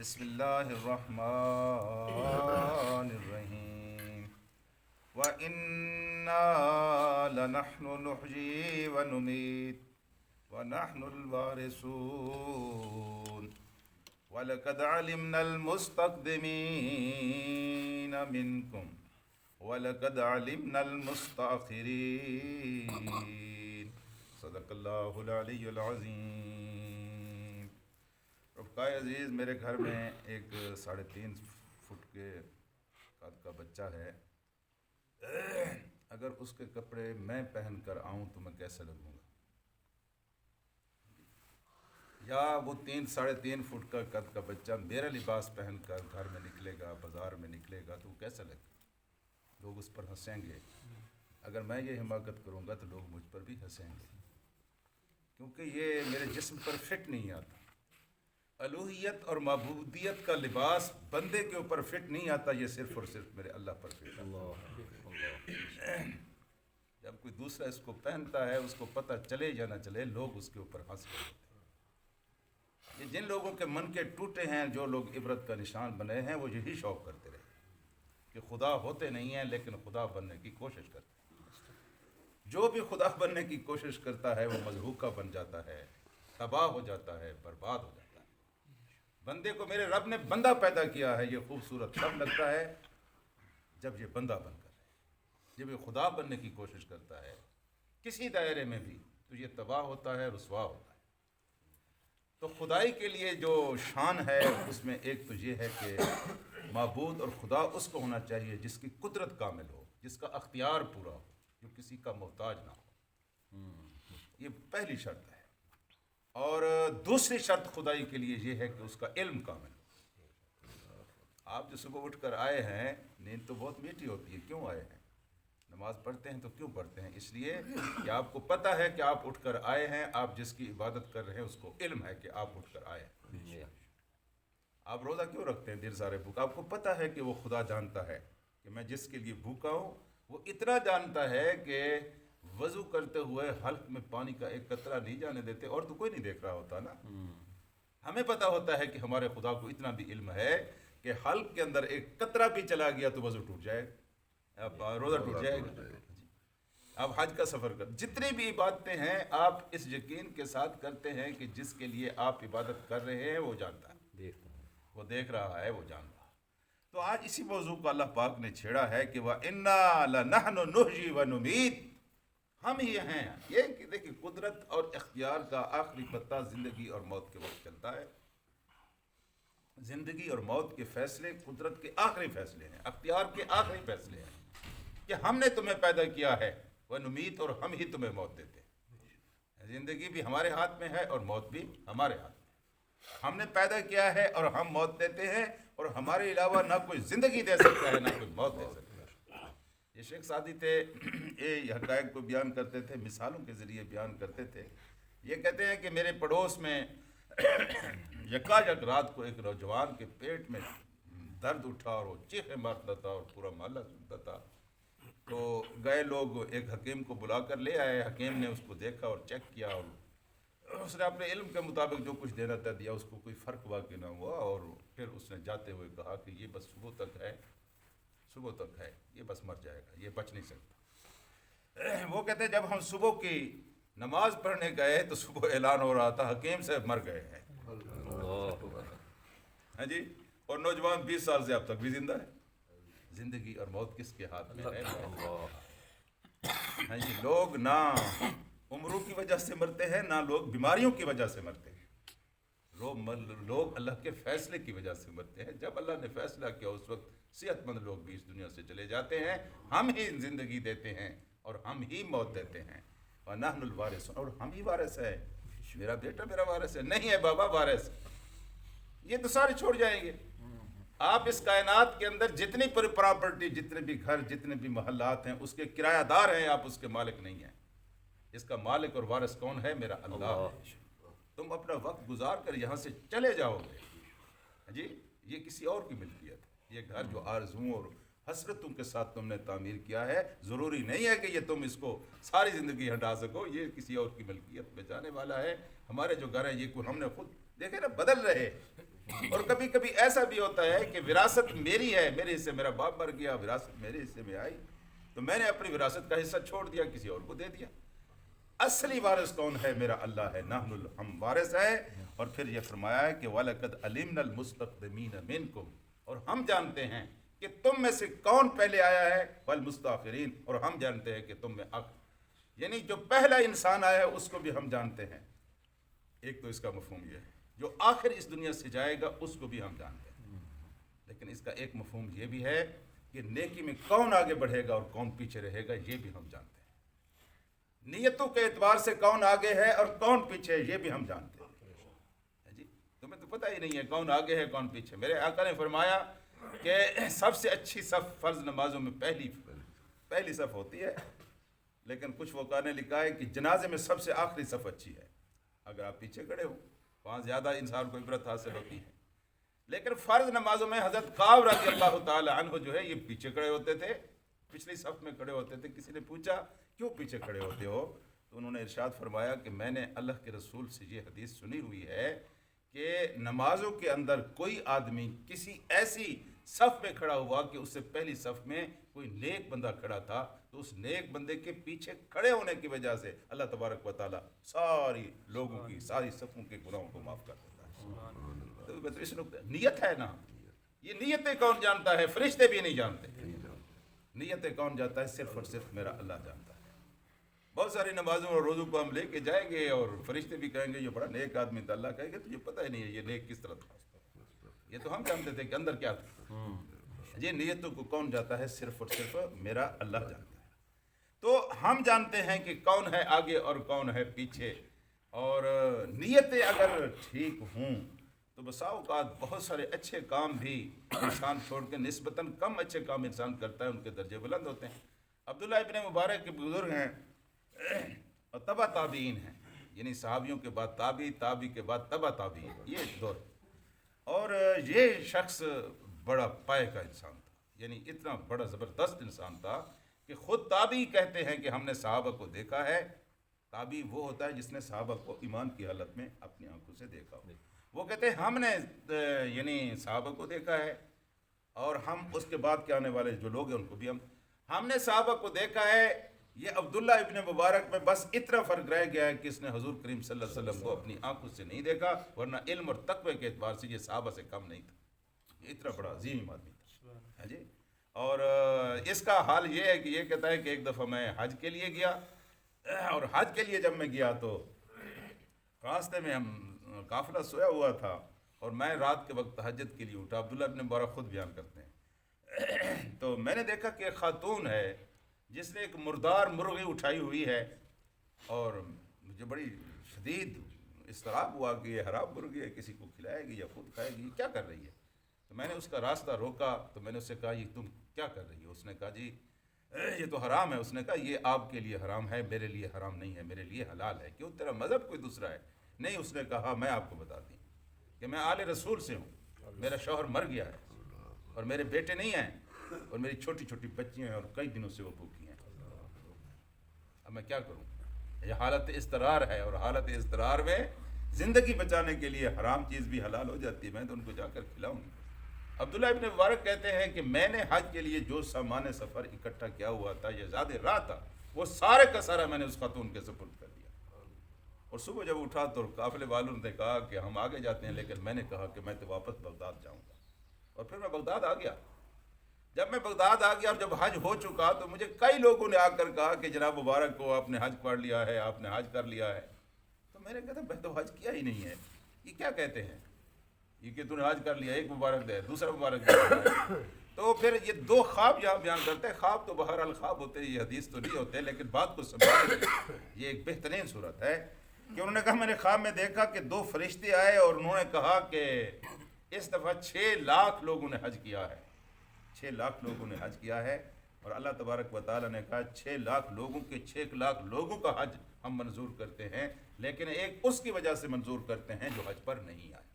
بسم اللہ الرحمن الرحیم وَإِنَّا لَنَحْنُ نُحْيِي وَنُمِيتُ وَنَحْنُ الْوَارِثُونَ وَلَقَدْ عَلِمْنَا الْمُسْتَقْدِمِينَ مِنْكُمْ وَلَقَدْ عَلِمْنَا الْمُسْتَأْخِرِينَ صدق اللہ العلی العظیم۔ رفقائے عزیز، میرے گھر میں ایک 3.5 فٹ کے قد کا بچہ ہے۔ اگر اس کے کپڑے میں پہن کر آؤں تو میں کیسے لگوں گا؟ یا وہ 3.5 فٹ کا قد کا بچہ میرا لباس پہن کر گھر میں نکلے گا، بازار میں نکلے گا تو وہ کیسا لگے گا؟ لوگ اس پر ہنسیں گے۔ اگر میں یہ حماقت کروں گا تو لوگ مجھ پر بھی ہنسیں گے، کیونکہ یہ میرے جسم پر فٹ نہیں آتا۔ الوہیت اور معبودیت کا لباس بندے کے اوپر فٹ نہیں آتا، یہ صرف اور صرف میرے اللہ پر فٹ آتا ہے۔ جب کوئی دوسرا اس کو پہنتا ہے، اس کو پتہ چلے یا نہ چلے، لوگ اس کے اوپر ہنس رہے ہوتے ہیں۔ یہ جن لوگوں کے من کے ٹوٹے ہیں، جو لوگ عبرت کا نشان بنے ہیں، وہ یہی شوق کرتے رہے کہ خدا ہوتے نہیں ہیں لیکن خدا بننے کی کوشش کرتے ہیں۔ جو بھی خدا بننے کی کوشش کرتا ہے وہ مضحوکہ بن جاتا ہے، تباہ ہو جاتا ہے، برباد ہو جاتا ہے۔ بندے کو میرے رب نے بندہ پیدا کیا ہے، یہ خوبصورت تب لگتا ہے جب یہ بندہ بن کر رہے۔ جب یہ خدا بننے کی کوشش کرتا ہے کسی دائرے میں بھی تو یہ تباہ ہوتا ہے، رسوا ہوتا ہے۔ تو خدائی کے لیے جو شان ہے اس میں ایک تو یہ ہے کہ معبود اور خدا اس کو ہونا چاہیے جس کی قدرت کامل ہو، جس کا اختیار پورا ہو، جو کسی کا محتاج نہ ہو۔ یہ پہلی شرط ہے۔ اور دوسری شرط خدائی کے لیے یہ ہے کہ اس کا علم کامل ہو۔ آپ جو صبح اٹھ کر آئے ہیں، نیند تو بہت میٹھی ہوتی ہے، کیوں آئے ہیں؟ نماز پڑھتے ہیں تو کیوں پڑھتے ہیں؟ اس لیے کہ آپ کو پتہ ہے کہ آپ اٹھ کر آئے ہیں، آپ جس کی عبادت کر رہے ہیں اس کو علم ہے کہ آپ اٹھ کر آئے ہیں۔ آپ روزہ کیوں رکھتے ہیں دیر سارے بھوک؟ آپ کو پتہ ہے کہ وہ خدا جانتا ہے کہ میں جس کے لیے بھوکا ہوں وہ اتنا جانتا ہے کہ وضو کرتے ہوئے حلق میں پانی کا ایک قطرہ نہیں جانے دیتے، اور تو کوئی نہیں دیکھ رہا ہوتا نا۔ ہمیں پتہ ہوتا ہے کہ ہمارے خدا کو اتنا بھی علم ہے کہ حلق کے اندر ایک قطرہ بھی چلا گیا تو وضو ٹوٹ جائے گا، روزہ ٹوٹ جائے گا۔ آپ حج کا سفر کر، جتنی بھی عبادتیں ہیں آپ اس یقین کے ساتھ کرتے ہیں کہ جس کے لیے آپ عبادت کر رہے ہیں وہ جانتا ہے، وہ دیکھ رہا ہے، وہ جان رہا ہے۔ تو آج اسی موضوع کو اللہ پاک نے چھیڑا ہے کہ وَإِنَّا لَنَحْنُ نُحْيِي وَنُمِيتُ، ہم ہی ہیں۔ یہ کہ دیکھیں قدرت اور اختیار کا آخری پتہ زندگی اور موت کے وقت چلتا ہے۔ زندگی اور موت کے فیصلے قدرت کے آخری فیصلے ہیں، اختیار کے آخری فیصلے ہیں کہ ہم نے تمہیں پیدا کیا ہے وَنُمِيتُ، اور ہم ہی تمہیں موت دیتے ہیں۔ زندگی بھی ہمارے ہاتھ میں ہے اور موت بھی ہمارے ہاتھ میں ہے۔ ہم نے پیدا کیا ہے اور ہم موت دیتے ہیں، اور ہمارے علاوہ نہ کوئی زندگی دے سکتا ہے نہ کوئی موت دے سکتا ہے۔ یہ شیخ سعدی تھے، یہ حقائق کو بیان کرتے تھے، مثالوں کے ذریعے بیان کرتے تھے۔ یہ کہتے ہیں کہ میرے پڑوس میں یکایک رات کو ایک نوجوان کے پیٹ میں درد اٹھا اور وہ چیخیں مارتا تھا اور پورا محلہ سنتا تھا۔ تو گئے لوگ ایک حکیم کو بلا کر لے آئے۔ حکیم نے اس کو دیکھا اور چیک کیا، اور اس نے اپنے علم کے مطابق جو کچھ دینا تھا دیا، اس کو کوئی فرق واقع نہ ہوا، اور پھر اس نے جاتے ہوئے کہا کہ یہ بس صبح تک ہے، صبح تک ہے، یہ بس مر جائے گا، یہ بچ نہیں سکتا۔ وہ کہتے ہیں جب ہم صبح کی نماز پڑھنے گئے تو صبح اعلان ہو رہا تھا حکیم صاحب مر گئے ہیں۔ ہاں جی، اور نوجوان 20 سال سے اب تک بھی زندہ ہے۔ زندگی اور موت کس کے ہاتھ میں ہے؟ ہاں جی، لوگ نہ عمروں کی وجہ سے مرتے ہیں، نہ لوگ بیماریوں کی وجہ سے مرتے ہیں۔ لوگ اللہ کے فیصلے کی وجہ سے مرتے ہیں۔ جب اللہ نے فیصلہ کیا اس وقت صحت مند لوگ بھی اس دنیا سے چلے جاتے ہیں۔ ہم ہی زندگی دیتے ہیں اور ہم ہی موت دیتے ہیں۔ وَنَحْنُ الْوَارِثُونَ، اور ہم ہی وارث ہے۔ میرا بیٹا میرا وارث ہے، نہیں ہے بابا وارث، یہ تو سارے چھوڑ جائیں گے۔ آپ اس کائنات کے اندر جتنی پراپرٹی، جتنے بھی گھر، جتنے بھی محلات ہیں، اس کے کرایہ دار ہیں، آپ اس کے مالک نہیں ہیں۔ اس کا مالک اور وارث کون ہے؟ میرا اللہ ہے۔ تم اپنا وقت گزار کر یہاں سے چلے جاؤ گے جی، یہ کسی اور کی ملکیت ہے۔ یہ گھر جو آرزوؤں اور حسرتوں کے ساتھ تم نے تعمیر کیا ہے، ضروری نہیں ہے کہ یہ تم اس کو ساری زندگی ہٹا سکو، یہ کسی اور کی ملکیت میں جانے والا ہے۔ ہمارے جو گھر ہیں یہ ہم نے خود دیکھے نا بدل رہے، اور کبھی کبھی ایسا بھی ہوتا ہے کہ وراثت میری ہے، میرے حصے میرا باپ مر گیا، وراثت میرے حصے میں آئی تو میں نے اپنی وراثت کا حصہ چھوڑ دیا، کسی اور کو دے دیا۔ اصلی وارث کون ہے؟ میرا اللہ ہے، نحن ہم وارث ہے۔ اور پھر یہ فرمایا ہے کہ وَلَقَدْ عَلِمْنَا الْمُسْتَقْدِمِينَ مِنْكُمْ، اور ہم جانتے ہیں کہ تم میں سے کون پہلے آیا ہے، وَالْمُسْتَأْخِرِينَ، اور ہم جانتے ہیں کہ تم میں یعنی جو پہلا انسان آیا ہے اس کو بھی ہم جانتے ہیں۔ ایک تو اس کا مفہوم یہ ہے، جو آخر اس دنیا سے جائے گا اس کو بھی ہم جانتے ہیں۔ لیکن اس کا ایک مفہوم یہ بھی ہے کہ نیکی میں کون آگے بڑھے گا اور کون پیچھے رہے گا، یہ بھی ہم جانتے ہیں۔ نیتوں کے اعتبار سے کون آگے ہے اور کون پیچھے ہے، یہ بھی ہم جانتے ہیں۔ جی تمہیں تو پتہ ہی نہیں ہے کون آگے ہے کون پیچھے۔ میرے آقا نے فرمایا کہ سب سے اچھی صف فرض نمازوں میں پہلی صف ہوتی ہے، لیکن کچھ وقار نے لکھا ہے کہ جنازے میں سب سے آخری صف اچھی ہے۔ اگر آپ پیچھے کھڑے ہو وہاں زیادہ انسان کو عبرت حاصل ہوتی ہے۔ لیکن فرض نمازوں میں حضرت قعب رضی اللہ تعالی عنہ جو ہے یہ پیچھے کھڑے ہوتے تھے، پچھلی صف میں کھڑے ہوتے تھے۔ کسی نے پوچھا کیوں پیچھے کھڑے ہوتے ہو؟ تو انہوں نے ارشاد فرمایا کہ میں نے اللہ کے رسول سے یہ حدیث سنی ہوئی ہے کہ نمازوں کے اندر کوئی آدمی کسی ایسی صف میں کھڑا ہوا کہ اس سے پہلی صف میں کوئی نیک بندہ کھڑا تھا، تو اس نیک بندے کے پیچھے کھڑے ہونے کی وجہ سے اللہ تبارک و تعالیٰ ساری لوگوں کی ساری صفوں کے گناہوں کو معاف کر دیتا ہے۔ تو اس نقطہ نیت ہے نا، یہ نیتیں کون جانتا ہے؟ فرشتے بھی نہیں جانتے۔ نیتیں کون جانتا ہے؟ صرف اور صرف میرا اللہ جانتا ہے۔ بہت ساری نمازوں اور روزوں کو ہم لے کے جائیں گے اور فرشتے بھی کہیں گے یہ بڑا نیک آدمی تھا، اللہ کہے گا تجھے پتہ ہی نہیں ہے یہ نیک کس طرح تھا، یہ تو ہم جانتے تھے کہ اندر کیا تھا۔ یہ نیتوں کو کون جانتا ہے؟ صرف اور صرف میرا اللہ جانتا ہے۔ تو ہم جانتے ہیں کہ کون ہے آگے اور کون ہے پیچھے، اور نیتیں اگر ٹھیک ہوں تو بسا اوقات بہت سارے اچھے کام بھی انسان چھوڑ کے نسبتاً کم اچھے کام انسان کرتا ہے، ان کے درجے بلند ہوتے ہیں۔ عبداللہ ابن مبارک کے بزرگ ہیں اور تبع تابعین ہیں، یعنی صحابیوں کے بعد تابعی، تابعی کے بعد تبع تابعین، یہ دور۔ اور یہ شخص بڑا پائے کا انسان تھا، یعنی اتنا بڑا زبردست انسان تھا کہ خود تابعی کہتے ہیں کہ ہم نے صحابہ کو دیکھا ہے۔ تابعی وہ ہوتا ہے جس نے صحابہ کو ایمان کی حالت میں اپنی آنکھوں سے دیکھا ہو۔ وہ کہتے ہیں ہم نے یعنی صحابہ کو دیکھا ہے، اور ہم اس کے بعد کے آنے والے جو لوگ ہیں ان کو بھی ہم نے صحابہ کو دیکھا ہے۔ یہ عبداللہ ابن مبارک میں بس اتنا فرق رہ گیا ہے کہ اس نے حضور کریم صلی اللہ علیہ وسلم کو اپنی آنکھوں سے نہیں دیکھا، ورنہ علم اور تقوی کے اعتبار سے یہ صحابہ سے کم نہیں تھا، یہ اتنا بڑا عظیم آدمی تھا جی۔ اور اس کا حال یہ ہے کہ یہ کہتا ہے کہ ایک دفعہ میں حج کے لیے گیا، اور حج کے لیے جب میں گیا تو راستے میں ہم قافلہ سویا ہوا تھا اور میں رات کے وقت تہجد کے لیے اٹھا۔ عبداللہ ابن مبارک خود بیان کرتے ہیں، تو میں نے دیکھا کہ ایک خاتون ہے جس نے ایک مردار مرغی اٹھائی ہوئی ہے، اور مجھے بڑی شدید اضطراب ہوا کہ یہ حرام مرغی ہے، کسی کو کھلائے گی یا خود کھائے گی، یہ کیا کر رہی ہے؟ تو میں نے اس کا راستہ روکا، تو میں نے اس سے کہا یہ تم کیا کر رہی ہو؟ اس نے کہا جی یہ تو حرام ہے۔ اس نے کہا یہ آپ کے لیے حرام ہے، میرے لیے حرام نہیں ہے، میرے لیے حلال ہے۔ کیوں؟ تیرا مذہب کوئی دوسرا ہے؟ نہیں۔ اس نے کہا میں آپ کو بتاتی ہوں کہ میں آل رسول سے ہوں، میرا شوہر مر گیا ہے اور میرے بیٹے نہیں ہیں، اور میری چھوٹی چھوٹی بچیاں ہیں اور کئی دنوں سے وہ بھوکی ہیں، اب میں کیا کروں؟ یہ حالت اضطرار ہے، اور حالت اضطرار میں زندگی بچانے کے لیے حرام چیز بھی حلال ہو جاتی ہے، میں تو ان کو جا کر کھلاؤں گی۔ عبداللہ ابن مبارک کہتے ہیں کہ میں نے حج کے لیے جو سامان سفر اکٹھا کیا ہوا تھا، یہ زیادہ راہ تھا، وہ سارے کا سارا میں نے اس خاتون کے سپرد کر دیا۔ اور صبح جب اٹھا تو قافلے والوں نے کہا کہ ہم آگے جاتے ہیں، لیکن میں نے کہا کہ میں تو واپس بغداد جاؤں گا، اور پھر میں بغداد آ گیا۔ جب میں بغداد آ گیا اور جب حج ہو چکا تو مجھے کئی لوگوں نے آ کر کہا کہ جناب مبارک کو آپ نے حج پڑھ لیا ہے، آپ نے حج کر لیا ہے۔ تو میں نے کہا میں تو حج کیا ہی نہیں ہے، یہ کیا کہتے ہیں یہ کہ تو نے حج کر لیا، ایک مبارک دے دوسرا مبارک دے۔ تو پھر یہ دو خواب یہاں بیان کرتے ہیں۔ خواب تو بہرحال خواب ہوتے، یہ حدیث تو نہیں ہوتے، لیکن بات کو سمجھنے کی یہ ایک بہترین صورت ہے کہ انہوں نے کہا میں نے خواب میں دیکھا کہ دو فرشتے آئے اور انہوں نے کہا کہ اس دفعہ 6 لاکھ لوگوں نے حج کیا ہے، 6 لاکھ لوگوں نے حج کیا ہے، اور اللہ تبارک و تعالیٰ نے کہا 6 لاکھ لوگوں کے 6 لاکھ لوگوں کا حج ہم منظور کرتے ہیں، لیکن ایک اس کی وجہ سے منظور کرتے ہیں جو حج پر نہیں آئے،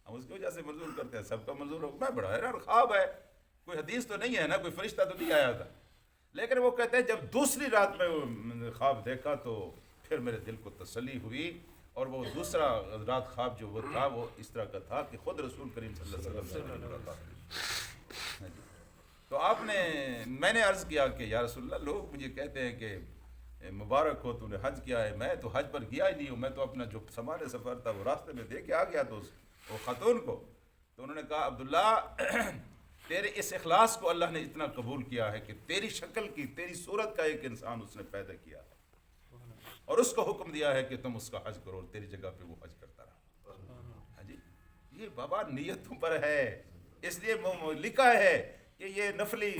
ہم اس کی وجہ سے منظور کرتے ہیں، سب کا منظور ہو۔ میں بڑا حیران، خواب ہے، کوئی حدیث تو نہیں ہے نا، کوئی فرشتہ تو نہیں آیا تھا، لیکن وہ کہتے ہیں جب دوسری رات میں خواب دیکھا تو پھر میرے دل کو تسلی ہوئی، اور وہ دوسرا رات خواب جو وہ تھا وہ اس طرح کا تھا کہ خود رسول کریم صلی اللہ علیہ وسلم سے ملاقات ہوئی۔ تو آپ نے، میں نے عرض کیا کہ یا رسول اللہ، لوگ مجھے کہتے ہیں کہ مبارک ہو تو نے حج کیا ہے، میں تو حج پر گیا ہی نہیں ہوں، میں تو اپنا جو سامان سفر تھا وہ راستے میں دے کے آ گیا تو وہ خاتون کو۔ تو انہوں نے کہا عبداللہ تیرے اس اخلاص کو اللہ نے اتنا قبول کیا ہے کہ تیری شکل کی، تیری صورت کا ایک انسان اس نے پیدا کیا ہے اور اس کو حکم دیا ہے کہ تم اس کا حج کرو، تیری جگہ پہ وہ حج کرتا رہا۔ ہاں جی، یہ بابا نیتوں پر ہے، اس لیے لکھا ہے کہ یہ نفلی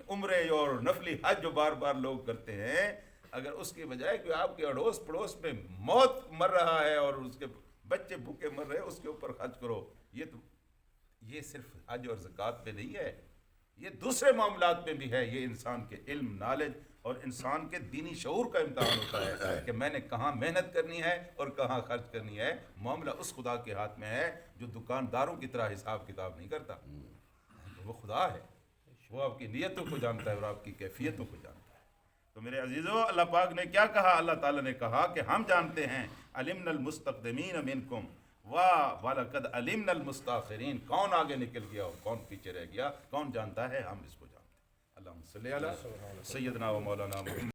عمرے اور نفلی حج جو بار بار لوگ کرتے ہیں، اگر اس کی بجائے کہ آپ کے اڑوس پڑوس میں موت مر رہا ہے اور اس کے بچے بھوکے مر رہے ہیں، اس کے اوپر حج کرو، یہ صرف حج اور زکوٰۃ پہ نہیں ہے، یہ دوسرے معاملات میں بھی ہے۔ یہ انسان کے علم، نالج اور انسان کے دینی شعور کا امتحان ہوتا ہے کہ میں نے کہاں محنت کرنی ہے اور کہاں خرچ کرنی ہے۔ معاملہ اس خدا کے ہاتھ میں ہے جو دکانداروں کی طرح حساب کتاب نہیں کرتا، وہ خدا ہے، وہ آپ کی نیتوں کو جانتا ہے اور آپ کی کیفیتوں کو جانتا ہے۔ تو میرے عزیزو، اللہ پاک نے کیا کہا؟ اللہ تعالیٰ نے کہا کہ ہم جانتے ہیں علمنا المستقدمین منکم وَلَقَدْ عَلِمْنَا الْمُسْتَأْخِرِينَ، کون آگے نکل گیا اور کون پیچھے رہ گیا، کون جانتا ہے؟ ہم اس کو جانتے ہیں۔ اللہم صلی علی سیدنا و مولانا محمد۔